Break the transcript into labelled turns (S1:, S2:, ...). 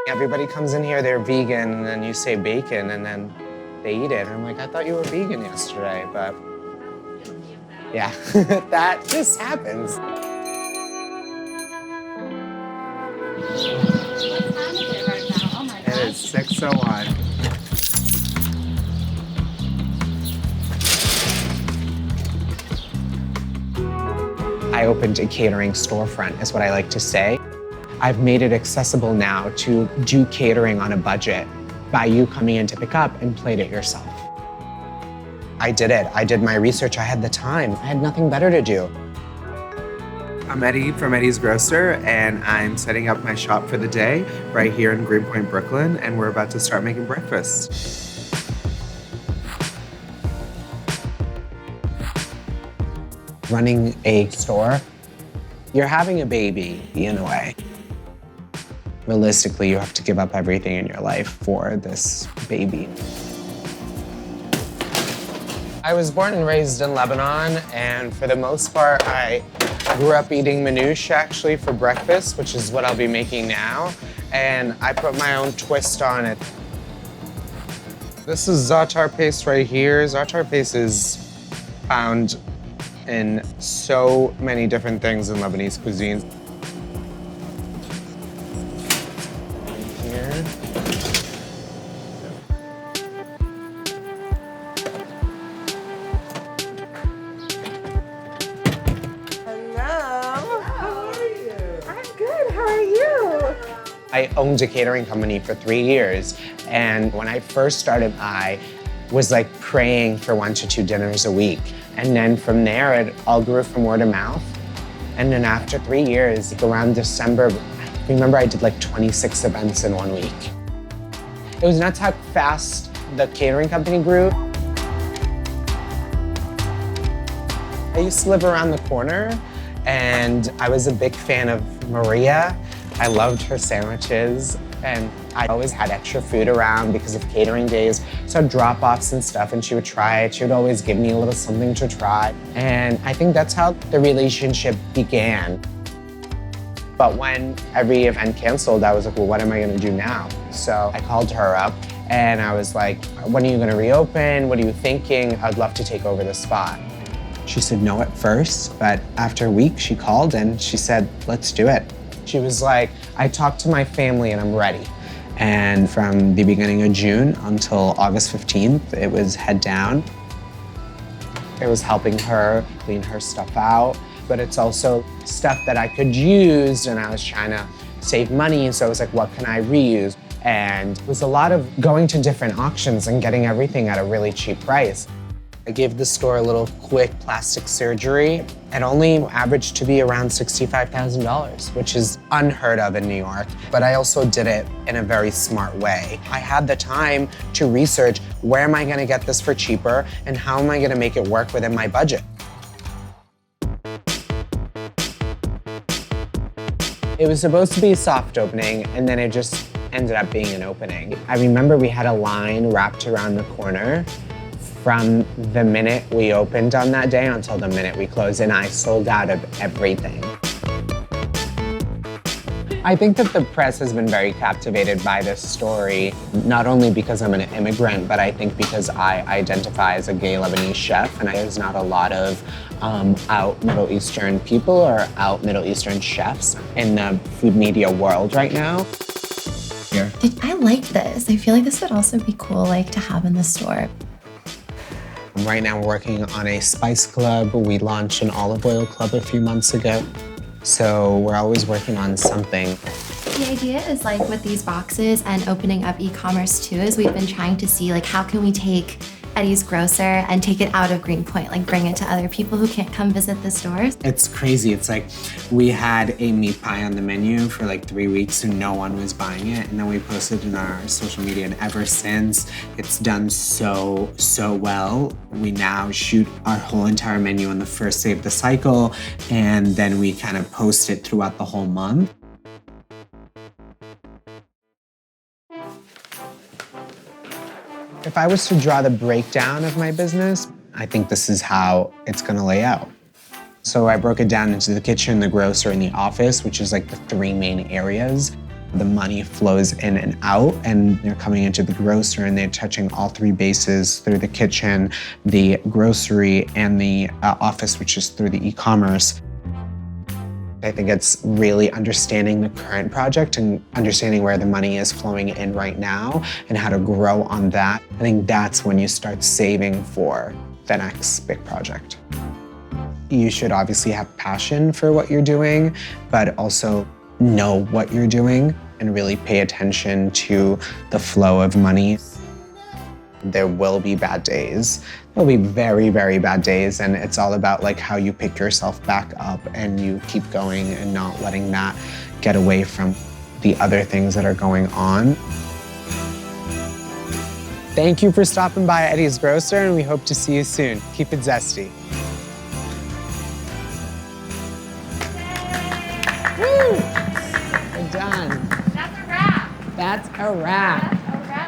S1: Everybody comes in here, they're vegan, and then you say bacon, and then they eat it. And I'm like, I thought you were vegan yesterday, but yeah, that just happens.
S2: What time is it right now? Oh my
S1: It is
S2: gosh.
S1: 6:01. I opened a catering storefront, is what I like to say. I've made it accessible now to do catering on a budget by you coming in to pick up and plate it yourself. I did it. I did my research. I had the time. I had nothing better to do. I'm Eddie from Eddie's Grocer, and I'm setting up my shop for the day right here in Greenpoint, Brooklyn, and we're about to start making breakfast. Running a store, you're having a baby in a way. Realistically, you have to give up everything in your life for this baby. I was born and raised in Lebanon, and for the most part, I grew up eating manouche actually for breakfast, which is what I'll be making now, and I put my own twist on it. This is za'atar paste right here. Za'atar paste is found in so many different things in Lebanese cuisine. Here.
S3: Hello. How are you? I'm good. How are you?
S1: I owned a catering company for 3 years, and when I first started, I was like praying for 1 to 2 dinners a week. And then from there, it all grew from word of mouth. And then after 3 years, like around December, I remember I did like 26 events in 1 week. It was nuts how fast the catering company grew. I used to live around the corner, and I was a big fan of Maria. I loved her sandwiches, and I always had extra food around because of catering days. So drop-offs and stuff, and she would try it. She would always give me a little something to try. And I think that's how the relationship began. But when every event canceled, I was like, well, what am I gonna do now? So I called her up, and I was like, when are you gonna reopen? What are you thinking? I'd love to take over the spot. She said no at first, but after a week, she called and she said, let's do it. She was like, I talked to my family and I'm ready. And from the beginning of June until August 15th, it was head down. It was helping her clean her stuff out, but it's also stuff that I could use, and I was trying to save money, so I was like, what can I reuse? And it was a lot of going to different auctions and getting everything at a really cheap price. I gave the store a little quick plastic surgery. It only averaged to be around $65,000, which is unheard of in New York. But I also did it in a very smart way. I had the time to research where am I gonna get this for cheaper and how am I gonna make it work within my budget. It was supposed to be a soft opening, and then it just ended up being an opening. I remember we had a line wrapped around the corner from the minute we opened on that day until the minute we closed, and I sold out of everything. I think that the press has been very captivated by this story, not only because I'm an immigrant, but I think because I identify as a gay Lebanese chef, and there's not a lot of out Middle Eastern people or out Middle Eastern chefs in the food media world right now. Here.
S2: I like this. I feel like this would also be cool, like, to have in the store.
S1: Right now we're working on a spice club. We launched an olive oil club a few months ago. So we're always working on something.
S2: The idea is, like, with these boxes and opening up e-commerce too, is we've been trying to see, like, how can we take Eddie's Grocer and take it out of Greenpoint, like bring it to other people who can't come visit the stores.
S1: It's crazy. It's like we had a meat pie on the menu for like 3 weeks and no one was buying it. And then we posted in our social media, and ever since it's done so well. We now shoot our whole entire menu on the first day of the cycle, and then we kind of post it throughout the whole month. If I was to draw the breakdown of my business, I think this is how it's gonna lay out. So I broke it down into the kitchen, the grocer, and the office, which is like the 3 main areas. The money flows in and out, and they're coming into the grocer and they're touching all three bases through the kitchen, the grocery, and the office, which is through the e-commerce. I think it's really understanding the current project and understanding where the money is flowing in right now and how to grow on that. I think that's when you start saving for the next big project. You should obviously have passion for what you're doing, but also know what you're doing and really pay attention to the flow of money. There will be bad days. There'll be very, very bad days, and it's all about like how you pick yourself back up and you keep going and not letting that get away from the other things that are going on. Thank you for stopping by Eddie's Grocer, and we hope to see you soon. Keep it zesty. Woo! We're done.
S2: That's a wrap.
S1: That's a wrap.